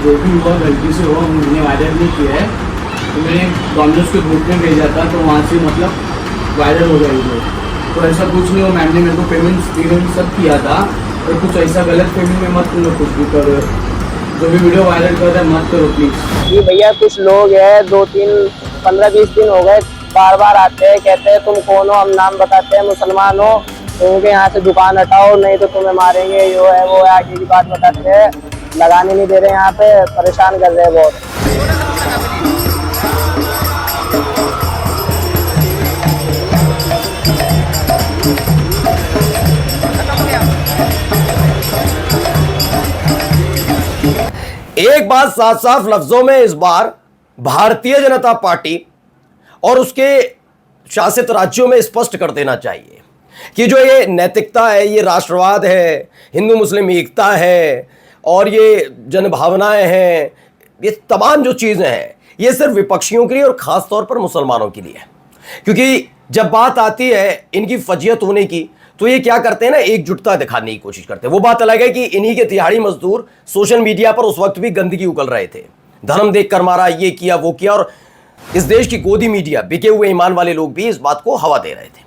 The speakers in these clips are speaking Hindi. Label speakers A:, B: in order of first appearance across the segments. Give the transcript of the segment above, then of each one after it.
A: जो भी हुआ गलती से हुआ, मैंने वायरल नहीं किया है। तो मैंने डोमिनोज के ग्रुप में भेजा था, तो वहाँ से मतलब वायरल हो गई वो। तो ऐसा कुछ नहीं हो, मैम ने मेरे को पेमेंट सब किया था। और कुछ ऐसा गलत पेमेंट में मत तुम कुछ भी करो, जो भी वीडियो वायरल कर रहा है मत करो प्लीज़।
B: जी भैया, कुछ लोग हैं 2-3-15-20 दिन हो गए, बार बार आते हैं, कहते हैं तुम कौन हो, हम नाम बताते हैं मुसलमान हो, तो उनके यहाँ से दुकान हटाओ नहीं तो तुम्हें मारेंगे, यो है वो है, आगे की बात बताते हैं, लगाने नहीं दे रहे, यहाँ पे परेशान कर रहे हैं बहुत।
C: एक बात साफ साफ लफ्जों में इस बार भारतीय जनता पार्टी और उसके शासित राज्यों में स्पष्ट कर देना चाहिए कि जो ये नैतिकता है, ये राष्ट्रवाद है, हिंदू मुस्लिम एकता है और ये जनभावनाएं हैं, ये तमाम जो चीजें हैं ये सिर्फ विपक्षियों के लिए और खास तौर पर मुसलमानों के लिए है। क्योंकि जब बात आती है इनकी फजीयत होने की, तो ये क्या करते हैं ना, एकजुटता दिखाने की कोशिश करते हैं। वो बात अलग है कि इन्हीं के तिहाड़ी मजदूर सोशल मीडिया पर उस वक्त भी गंदगी उगल रहे थे, धर्म देखकर मारा, ये किया वो किया, और इस देश की गोदी मीडिया, बिके हुए ईमान वाले लोग भी इस बात को हवा दे रहे थे।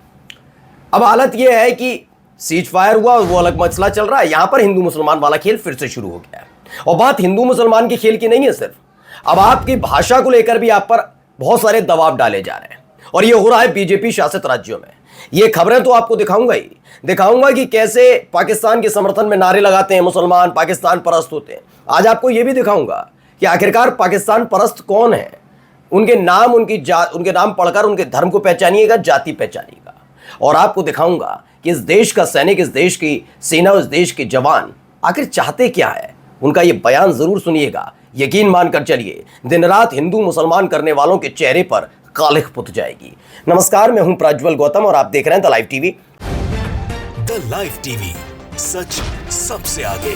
C: अब हालत यह है कि सीज फायर हुआ, वो अलग मसला चल रहा है, यहां पर हिंदू मुसलमान वाला खेल फिर से शुरू हो गया है। और बात हिंदू मुसलमान के खेल की नहीं है सिर्फ, अब आपकी भाषा को लेकर भी आप पर बहुत सारे दबाव डाले जा रहे हैं, और ये हो रहा है बीजेपी शासित राज्यों में। ये खबरें तो आपको दिखाऊंगा कि कैसे पाकिस्तान के समर्थन में नारे लगाते हैं मुसलमान, पाकिस्तान परस्त होते हैं। आज आपको यह भी दिखाऊंगा कि आखिरकार पाकिस्तान परस्त कौन है, उनके नाम, उनके नाम पढ़कर उनके धर्म को पहचानिएगा, जाति पहचानिएगा। और आपको दिखाऊंगा कि इस देश का सैनिक, इस देश की सेना, इस देश के जवान आखिर चाहते क्या है। उनका ये बयान जरूर सुनिएगा, यकीन मानकर चलिए, दिन रात हिंदू मुसलमान करने वालों के चेहरे पर कालिख पुत जाएगी। नमस्कार, मैं हूं प्रज्वल गौतम और आप देख रहे हैं the live TV.
D: The live TV, सच सबसे आगे।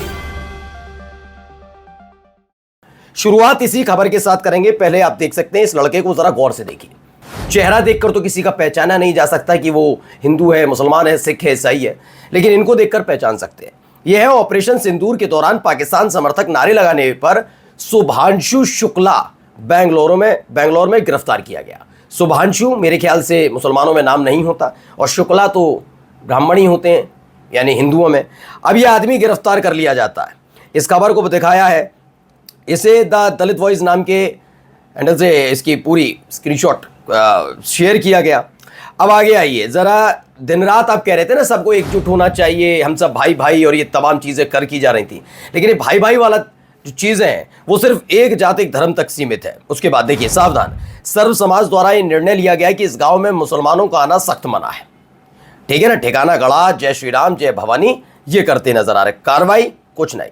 C: शुरुआत इसी खबर के साथ करेंगे। पहले आप देख सकते हैं, इस लड़के को जरा गौर से देखिए। चेहरा देखकर तो किसी का पहचाना नहीं जा सकता कि वो हिंदू है, मुसलमान है, सिख है, ईसाई है, लेकिन इनको देखकर पहचान सकते हैं। यह है ऑपरेशन सिंदूर के दौरान पाकिस्तान समर्थक नारे लगाने पर शुभांशु शुक्ला बेंगलोर में गिरफ्तार किया गया। शुभांशु मेरे ख्याल से मुसलमानों में नाम नहीं होता, और शुक्ला तो ब्राह्मण ही होते हैं, यानी हिंदुओं में। अब यह आदमी गिरफ्तार कर लिया जाता है। इस खबर को दिखाया है, इसे द दलित वॉइस नाम के हैंडल से इसकी पूरी स्क्रीनशॉट शेयर किया गया। अब आगे आइए जरा, दिन रात आप कह रहे थे ना सबको एकजुट होना चाहिए, हम सब भाई भाई, और ये तमाम चीज़ें कर की जा रही थी, लेकिन ये भाई भाई वाला जो चीज़ें हैं वो सिर्फ एक जाति, एक धर्म तक सीमित है। उसके बाद देखिए, सावधान, सर्व समाज द्वारा ये निर्णय लिया गया कि इस गांव में मुसलमानों का आना सख्त मना है। ठीक है ना, ठिकाना गढ़ा, जय श्री राम, जय भवानी, ये करते नजर आ रहे, कार्रवाई कुछ नहीं।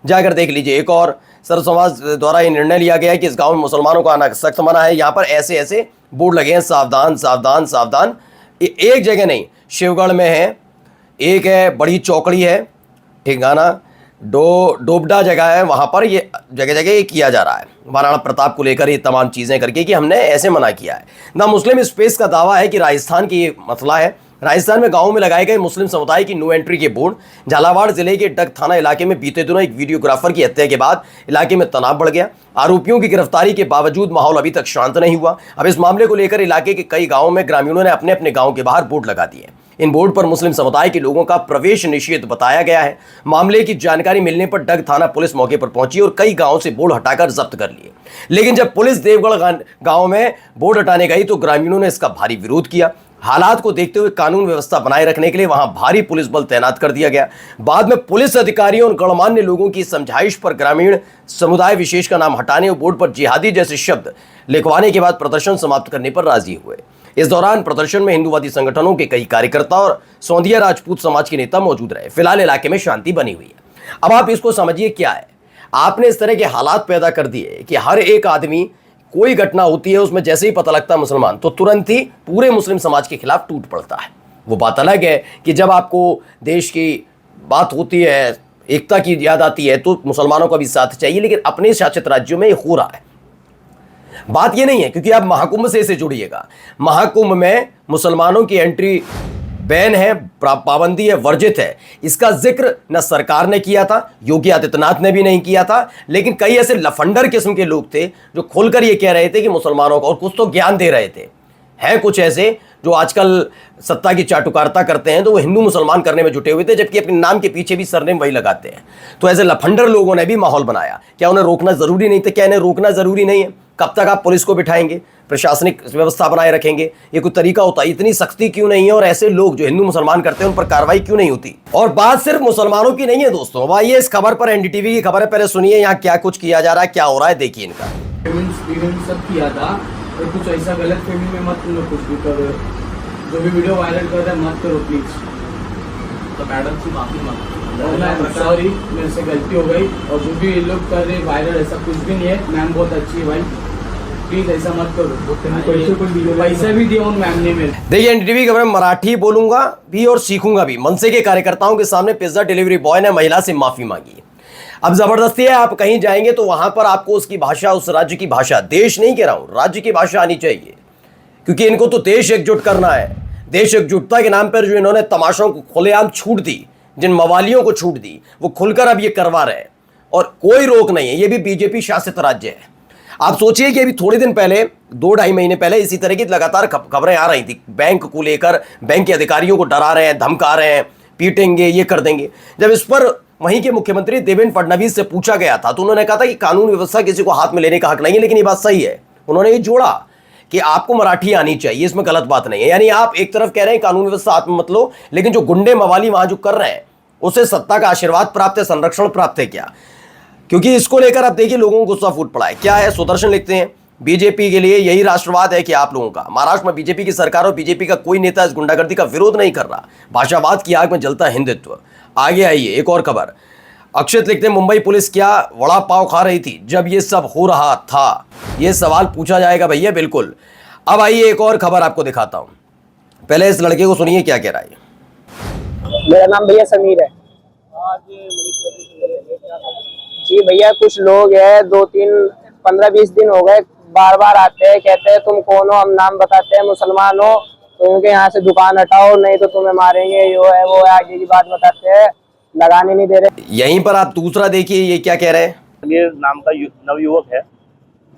C: जाकर देख लीजिए, एक और सर्व समाज द्वारा ये निर्णय लिया गया है कि इस गांव में मुसलमानों का आना सख्त मना है। यहाँ पर ऐसे ऐसे बोर्ड लगे हैं, सावधान सावधान सावधान। एक जगह नहीं, शिवगढ़ में है, एक है बड़ी चौकड़ी है, ठिकाना डोबडा जगह है, वहाँ पर ये जगह जगह ये किया जा रहा है, महाराणा प्रताप को लेकर ये तमाम चीज़ें करके कि हमने ऐसे मना किया है। द मुस्लिम स्पेस का दावा है कि राजस्थान की ये मसला है। राजस्थान में गाँव में लगाए गए मुस्लिम समुदाय की नो एंट्री के बोर्ड। झालावाड़ जिले के डग थाना इलाके में बीते दिनों एक वीडियोग्राफर की हत्या के बाद इलाके में तनाव बढ़ गया। आरोपियों की गिरफ्तारी के बावजूद माहौल अभी तक शांत नहीं हुआ। अब इस मामले को लेकर इलाके के कई गाँवों में ग्रामीणों ने अपने अपने गाँव के बाहर बोर्ड लगा दिए। इन बोर्ड पर मुस्लिम समुदाय के लोगों का प्रवेश निषेध बताया गया है। मामले की जानकारी मिलने पर डग थाना पुलिस मौके पर पहुंची और कई गांवों से बोर्ड हटाकर जब्त कर लिए। लेकिन जब पुलिस देवगढ़ गांव में बोर्ड हटाने गई तो ग्रामीणों ने इसका भारी विरोध किया। हालात को देखते हुए कानून व्यवस्था बनाए रखने के लिए वहां भारी पुलिस बल तैनात कर दिया गया। बाद में पुलिस अधिकारियों और गणमान्य लोगों की समझाइश पर ग्रामीण समुदाय विशेष का नाम हटाने और बोर्ड पर जिहादी जैसे शब्द लिखवाने के बाद प्रदर्शन समाप्त करने पर राजी हुए। इस दौरान प्रदर्शन में हिंदूवादी संगठनों के कई कार्यकर्ता और सौंधिया राजपूत समाज के नेता मौजूद रहे। फिलहाल इलाके में शांति बनी हुई है। अब आप इसको समझिए, क्या है, आपने इस तरह के हालात पैदा कर दिए कि हर एक आदमी, कोई घटना होती है उसमें जैसे ही पता लगता है मुसलमान, तो तुरंत ही पूरे मुस्लिम समाज के खिलाफ टूट पड़ता है। वो बात अलग है कि जब आपको देश की बात होती है, एकता की याद आती है, तो मुसलमानों का भी साथ चाहिए, लेकिन अपने शासित राज्यों में ये हो रहा है। बात ये नहीं है, क्योंकि आप महाकुंभ से इसे जुड़िएगा। महाकुंभ में मुसलमानों की एंट्री बैन है, पाबंदी है, वर्जित है, इसका जिक्र न सरकार ने किया था, योगी आदित्यनाथ ने भी नहीं किया था, लेकिन कई ऐसे लफंडर किस्म के लोग थे जो खुलकर ये कह रहे थे कि मुसलमानों को, और कुछ तो ज्ञान दे रहे थे। हैं कुछ ऐसे जो आजकल सत्ता की चाटुकारिता करते हैं, तो वो हिंदू मुसलमान करने में जुटे हुए थे, जबकि अपने नाम के पीछे भी सरनेम वही लगाते हैं। तो ऐसे लफंडर लोगों ने भी माहौल बनाया। क्या उन्हें रोकना जरूरी नहीं था? क्या इन्हें रोकना जरूरी नहीं है? कब तक आप पुलिस को बिठाएंगे, प्रशासनिक व्यवस्था बनाए रखेंगे? ये कोई तरीका होता है? इतनी सख्ती क्यों नहीं है? और ऐसे लोग जो हिंदू मुसलमान करते हैं उन पर कार्रवाई क्यों नहीं होती? और बात सिर्फ मुसलमानों की नहीं है दोस्तों। अब आइए इस खबर पर, एनडीटीवी की खबर है, पहले सुनिए यहाँ क्या कुछ किया जा रहा है, क्या हो रहा है, देखिए इनका।
A: पेमेंट सब किया था, और कुछ ऐसा गलत फहमी में मत तुम लोग कुछ भी करो, जो भी वीडियो वायरल कर रहे हैं मत करो प्लीज।
E: तो मैडम से माफी मांगो।
A: सॉरी, मेरे से गलती हो गई, और जो भी ये लोग कर रहे हैं वायरल, ऐसा कुछ भी नहीं है। मैम बहुत अच्छी है भाई, प्लीज ऐसा मत करो। पैसा भी दिया उन मैम ने मेरे।
C: देखिए एनडीटीवी खबर में मराठी बोलूंगा भी और सीखूंगा भी। मनसे के कार्यकर्ताओं के सामने पिज्जा डिलीवरी बॉय ने महिला से माफी मांगी। अब जबरदस्ती है, आप कहीं जाएंगे तो वहां पर आपको उसकी भाषा, उस राज्य की भाषा, देश नहीं कह रहा हूं, राज्य की भाषा आनी चाहिए, क्योंकि इनको तो देश एकजुट करना है। देश एकजुटता के नाम पर जो इन्होंने तमाशों को खुलेआम छूट दी, जिन मवालियों को छूट दी, वो खुलकर अब ये करवा रहे हैं और कोई रोक नहीं है। ये भी बीजेपी शासित राज्य है। आप सोचिए कि अभी थोड़े दिन पहले, 2-2.5 महीने पहले इसी तरह की लगातार खबरें आ रही थी, बैंक को लेकर, बैंक के अधिकारियों को डरा रहे हैं, धमका रहे हैं, पीटेंगे, ये कर देंगे। जब इस पर वहीं के मुख्यमंत्री देवेंद्र फडणवीस से पूछा गया था तो उन्होंने कहा था कि कानून व्यवस्था किसी को हाथ में लेने का हक नहीं है। लेकिन ये बात सही है, उन्होंने ये जोड़ा कि आपको मराठी आनी चाहिए, इसमें गलत बात नहीं है। यानी आप एक तरफ कह रहे हैं कानून व्यवस्था हाथ में मत लो, लेकिन जो गुंडे मवाली वहां जो कर रहे हैं उसे सत्ता का आशीर्वाद प्राप्त है, संरक्षण प्राप्त है क्या? क्योंकि इसको लेकर आप देखिए लोगों को गुस्सा फूट पड़ा है। क्या है, सुदर्शन लिखते हैं, बीजेपी के लिए यही राष्ट्रवाद है कि आप लोगों का महाराष्ट्र में बीजेपी की सरकार और बीजेपी का कोई नेता इस गुंडागर्दी का विरोध नहीं कर रहा। भाषावाद की आग में जलता हिंदुत्व। आगे आइए एक और खबर। अक्षित लिखते हैं, मुंबई पुलिस क्या वड़ा पाव खा रही थी जब ये सब हो रहा था? ये सवाल पूछा जाएगा भैया, बिल्कुल। अब आइए एक और खबर आपको दिखाता हूं। पहले इस लड़के को सुनिए क्या कह रहा है।
B: मेरा नाम भैया समीर है जी। भैया कुछ लोग हैं, 2-3 15-20 दिन हो गए, बार बार आते हैं, कहते हैं तुम कौन हो, हम नाम बताते हैं, मुसलमान हो तो उनके यहाँ से दुकान हटाओ, नहीं तो तुम्हें मारेंगे, यो है वो है, आगे की बात बताते हैं, लगाने नहीं दे रहे।
C: यहीं पर आप दूसरा देखिए ये क्या कह रहे हैं।
F: ये नाम का नवयुवक है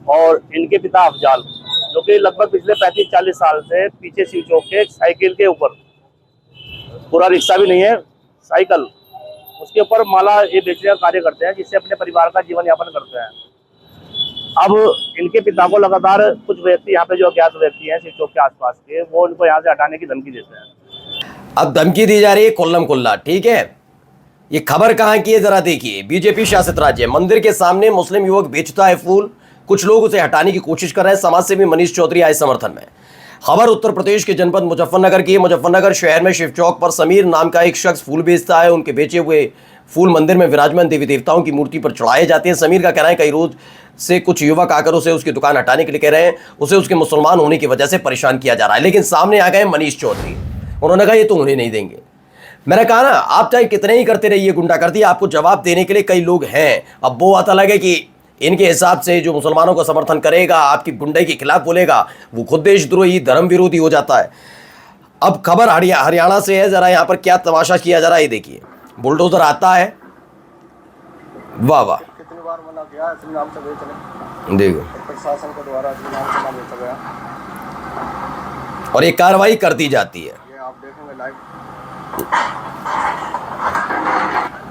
F: और इनके पिता अफजाल, जो कि लगभग पिछले 35-40 साल से पीछे शिव चौक के साइकिल के ऊपर, पूरा रिक्शा भी नहीं है, साइकिल, उसके ऊपर माला ये बेचने का कार्य करते हैं, जिससे अपने परिवार का जीवन यापन करते हैं। अब इनके पिता को लगातार कुछ व्यक्ति यहाँ पे जो अज्ञात व्यक्ति हैं शिव चौक के आसपास के, वो इनको यहाँ से हटाने की धमकी देते हैं।
C: अब धमकी दी जा रही है खुल्लम खुल्ला, ठीक है। ये खबर कहाँ की है जरा देखिए। बीजेपी शासित राज्य, मंदिर के सामने मुस्लिम युवक बेचता है फूल, कुछ लोग उसे हटाने की कोशिश कर रहे हैं। समाज सेवी मनीष चौधरी आए समर्थन में। खबर उत्तर प्रदेश के जनपद मुजफ्फरनगर की है। मुजफ्फरनगर शहर में शिव चौक पर समीर नाम का एक शख्स फूल बेचता है। उनके बेचे हुए फूल मंदिर में विराजमान देवी देवताओं की मूर्ति पर चढ़ाए जाते हैं। समीर का कहना है कई रोज से कुछ युवक आकर उसे उसकी दुकान हटाने के लिए कह रहे हैं, उसे उसके मुसलमान होने की वजह से परेशान किया जा रहा है। लेकिन सामने आ गए मनीष चौधरी, उन्होंने कहा ये तो उन्हें नहीं देंगे। मैंने कहा ना, आप चाहे कितने ही करते रहिए गुंडागर्दी, आपको जवाब देने के लिए कई लोग हैं। अब वो बात अलग है कि इनके हिसाब से जो मुसलमानों का समर्थन करेगा, आपकी गुंडे के खिलाफ बोलेगा, वो खुद देशद्रोही, धर्म विरोधी हो जाता है। अब खबर हरियाणा से है, जरा यहाँ पर क्या तमाशा किया जा रहा है ये देखिए। बुलडोजर आता है, वाह वाह,
G: कितनी बार मना किया, इसी नाम से बेचने,
C: देखो
G: प्रशासन के द्वारा इसी नाम से ना बेचा गया,
C: और ये कार्रवाई कर दी जाती है।
G: ये आप देखेंगे लाइव।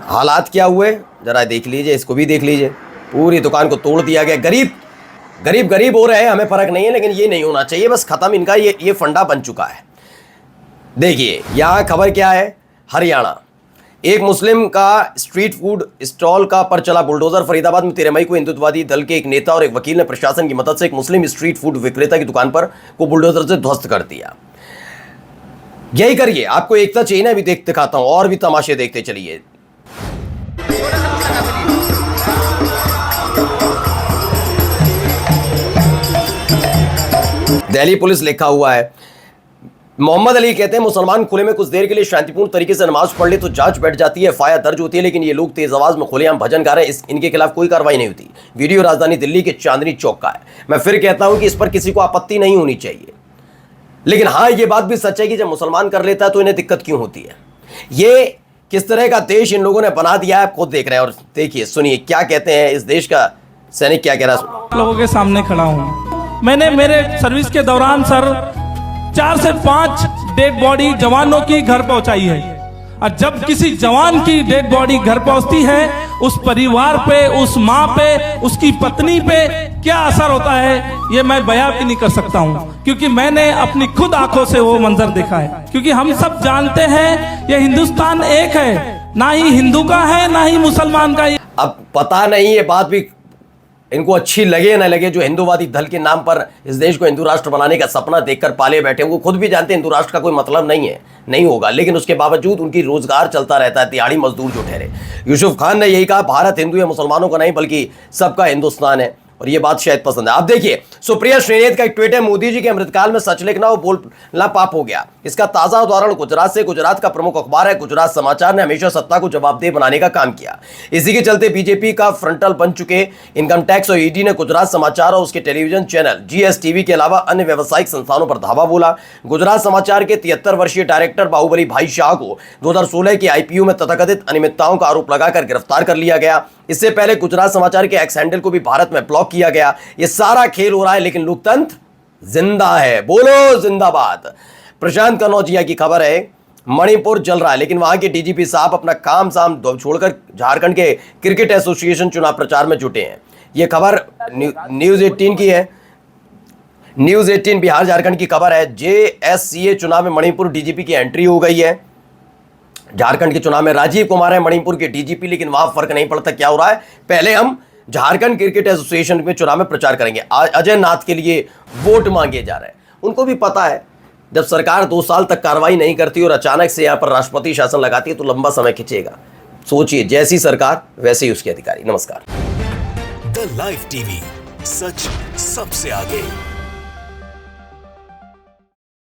C: हालात क्या हुए जरा देख लीजिए, इसको भी देख लीजिए। पूरी दुकान को तोड़ दिया गया। गरीब हो रहे हैं, हमें फर्क नहीं है, लेकिन ये नहीं होना चाहिए, बस खत्म इनका ये फंडा बन चुका है। देखिए यहाँ खबर क्या है, हरियाणा। एक मुस्लिम का स्ट्रीट फूड स्टॉल का पर चला बुलडोजर। फरीदाबाद में 13 मई को हिंदुत्ववादी दल के एक नेता और एक वकील ने प्रशासन की मदद से एक मुस्लिम स्ट्रीट फूड विक्रेता की दुकान पर को बुलडोजर से ध्वस्त कर दिया। यही करिए, आपको एकता चाहिए ना, अभी दिखाता हूं और भी तमाशे देखते चलिए। दिल्ली पुलिस लिखा हुआ है। मोहम्मद अली कहते हैं मुसलमान खुले में कुछ देर के लिए शांतिपूर्ण तरीके से नमाज पढ़ ले तो जांच बैठ जाती है, एफआईआर दर्ज होती है, लेकिन ये लोग तेज आवाज में खुलेआम भजन गा रहे हैं, इनके खिलाफ कोई कार्रवाई नहीं होती। वीडियो राजधानी दिल्ली के चांदनी चौक का है। मैं फिर कहता हूं कि इस पर किसी को आपत्ति नहीं होनी चाहिए। लेकिन हाँ, ये बात भी सच है कि जब मुसलमान कर लेता है तो इन्हें दिक्कत क्यों होती है। ये किस तरह का देश इन लोगों ने बना दिया है, आप खुद देख रहे हैं। और देखिए, सुनिए क्या कहते हैं इस देश का सैनिक, क्या कह रहा है।
H: लोगों के सामने खड़ा हूँ। मैंने मेरे सर्विस के दौरान सर 4 से 5 डेड बॉडी जवानों की घर पहुंचाई है। और जब किसी जवान की डेड बॉडी घर पहुंचती है, उस परिवार पे, उस माँ पे, उसकी पत्नी पे क्या असर होता है, ये मैं बयां भी नहीं कर सकता हूँ, क्योंकि मैंने अपनी खुद आंखों से वो मंजर देखा है। क्योंकि हम सब जानते हैं ये हिंदुस्तान एक है, ना ही हिंदू का है ना ही मुसलमान का।
C: अब पता नहीं ये बात भी इनको अच्छी लगे ना लगे, जो हिंदूवादी दल के नाम पर इस देश को हिंदू राष्ट्र बनाने का सपना देखकर पाले बैठे, वो खुद भी जानते हैं हिंदू राष्ट्र का कोई मतलब नहीं है, नहीं होगा, लेकिन उसके बावजूद उनकी रोजगार चलता रहता है, दिहाड़ी मजदूर जो ठहरे। यूसुफ खान ने यही कहा, भारत हिंदू या मुसलमानों का नहीं बल्कि सबका हिंदुस्तान है, और ये बात शायद पसंद है। आप देखिए, सुप्रिया श्रीनेत का एक ट्वीट है, मोदी जी के अमृतकाल में सच लिखना और बोलना पाप हो गया। इसका ताजा उदाहरण गुजरात से। गुजरात का प्रमुख अखबार है गुजरात समाचार ने हमेशा सत्ता को जवाबदेह बनाने का काम किया। इसी के चलते बीजेपी का फ्रंटल बन चुके इनकम टैक्स और ईडी ने गुजरात समाचार और उसके टेलीविजन चैनल GSTV के अलावा अन्य व्यावसायिक संस्थानों पर धावा बोला। गुजरात समाचार के 73 वर्षीय डायरेक्टर बाहुबली भाई शाह को 2016 के IPO में तथाकथित अनियमितताओं का आरोप लगाकर गिरफ्तार कर लिया गया। इससे पहले गुजरात समाचार के एक्स हैंडल को भी भारत में ब्लॉक किया गया। ये सारा खेल हो रहा है, लेकिन लोकतंत्र जिंदा है। बोलो जिंदाबाद। प्रशांत कनौजिया की खबर है, मणिपुर जल रहा है, लेकिन वहां के DGP साहब अपना काम साम छोड़कर झारखंड के क्रिकेट एसोसिएशन चुनाव प्रचार में जुटे हैं। यह खबर न्यूज 18 की है। न्यूज 18 बिहार झारखंड की खबर है। JSCA चुनाव में मणिपुर DGP की एंट्री हो गई है। झारखंड के चुनाव में राजीव कुमार है मणिपुर के DGP, लेकिन वहां फर्क नहीं पड़ता क्या हो रहा है। पहले हम झारखंड क्रिकेट एसोसिएशन में चुनाव में प्रचार करेंगे। अजय नाथ के लिए वोट मांगे जा रहे हैं। उनको भी पता है जब सरकार 2 साल तक कार्रवाई नहीं करती और अचानक से यहां पर राष्ट्रपति शासन लगाती है तो लंबा समय खिंचेगा। सोचिए, जैसी सरकार वैसे ही उसके अधिकारी। नमस्कार।
D: द लाइव टीवी, सच सबसे आगे।